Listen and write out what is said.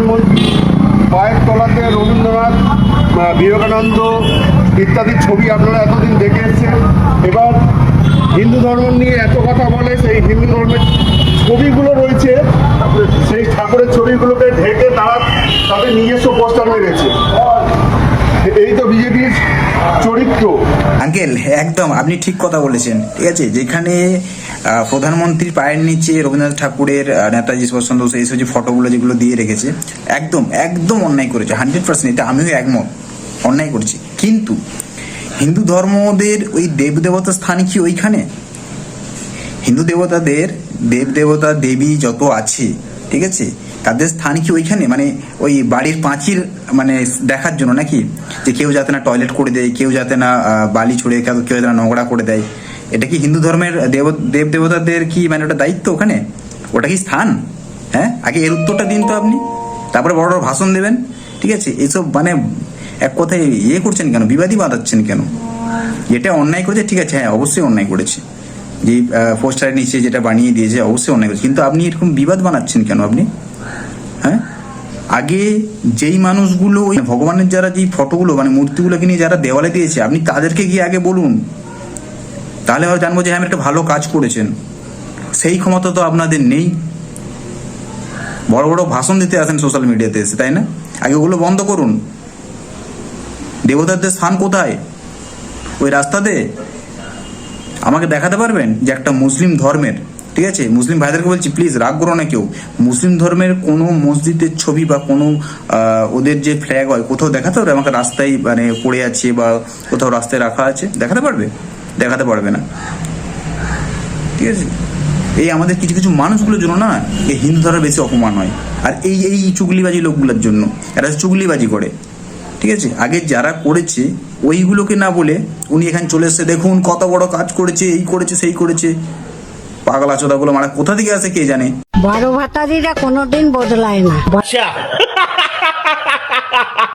প্রধানমন্ত্রী, পায়ের তলাতে রবীন্দ্রনাথ, বিবেকানন্দ ইত্যাদি ছবি আপনারা এতদিন দেখে এসেছেন। এবার হিন্দু ধর্ম নিয়ে এত কথা বলে, সেই হিন্দু ধর্মের ছবিগুলো রয়েছে, সেই ঠাকুরের ছবিগুলোকে ঢেকে তারা তাদের নিজস্ব পোস্টার মেরেছে। এই তো বিজেপির চরিত্র। আঙ্কেল একদম আপনি ঠিক কথা বলেছেন, ঠিক আছে। যেখানে প্রধানমন্ত্রীর পায়ের নিচে রবীন্দ্রনাথ ঠাকুরের, নেতাজি সুভাষচন্দ্র বোস এইসব যে ফটোগুলো যেগুলো দিয়ে রেখেছে, একদম একদম অন্যায় করেছে, 100%। এটা আমিও একমত, অন্যায় করেছি। কিন্তু হিন্দু ধর্মদের ওই দেবদেবতার স্থান কি ওইখানে? হিন্দু দেবতাদের দেবদেবতা দেবী যত আছে, ঠিক আছে, তাদের স্থান কি ওইখানে? মানে ওই বাড়ির পাঁচিল মানে দেখার জন্য নাকি? যে কেউ যাতে না টয়লেট করে দেয়, কেউ যাতে না বালি ছড়ে, কেউ যাতে না নোংরা করে দেয়। এটা কি হিন্দু ধর্মের দেব দেবতাদের কি মানে ওটা দায়িত্ব ওখানে? ওটা কি স্থান? হ্যাঁ, আগে এর উত্তরটা দিন তো আপনি, তারপরে বড় বড় ভাষণ দেবেন, ঠিক আছে। এইসব মানে এক কথায় করছেন কেন, বিবাদী বাঁধাচ্ছেন কেন? এটা অন্যায় করেছে, ঠিক আছে, হ্যাঁ অবশ্যই অন্যায় করেছে। যে পোস্টারের নিচে যেটা বানিয়ে দিয়েছে অবশ্যই অন্যায় করেছে, কিন্তু আপনি এরকম বিবাদ বানাচ্ছেন কেন আপনি? হ্যাঁ, আগে যেই মানুষগুলো ওই ভগবানের যারা যেই ফটোগুলো মানে মূর্তিগুলোকে নিয়ে যারা দেওয়ালে দিয়েছে, আপনি তাদেরকে গিয়ে আগে বলুন, তাহলে হয়তো জানবো যে হ্যাঁ একটা ভালো কাজ করেছেন। সেই ক্ষমতা তো আপনাদের নেই। বড় বড় ভাষণ দিতে আসেন সোশ্যাল মিডিয়াতে এসে, তাই না? আগে ওগুলো বন্ধ করুন। দেবতাদের স্থান কোথায়? ওই রাস্তাতে? আমাকে দেখাতে পারবেন যে একটা মুসলিম ধর্মের, ঠিক আছে, মুসলিম ভাইদেরকে বলছি প্লিজ রাগ করো না কেউ, মুসলিম ধর্মের কোনো মসজিদের ছবি বা কোনো ওদের যে ফ্ল্যাগ হয় কোথাও দেখাতে পারবে আমাকে? রাস্তায় মানে পড়ে আছে বা কোথাও রাস্তায় রাখা আছে, দেখাতে পারবে? দেখাতে পারবে না, ঠিক আছে। এই আমাদের কিছু কিছু মানুষগুলোর জন্য না এই হিন্দু ধর্মের বেশি অপমান হয়। আর এই এই চুগলিবাজি লোকগুলোর জন্য, এরা চুগলিবাজি করে, ঠিক আছে। আগে যারা করেছে ওইগুলোকে না বলে উনি এখানে চলে এসে দেখুন কত বড় কাজ করেছে, এই করেছে সেই করেছে। পাগলা চোদাগুলো মানে কোথা থেকে আসে কে জানে। বড় ভাতারিরা কোনোদিন বদলায় না।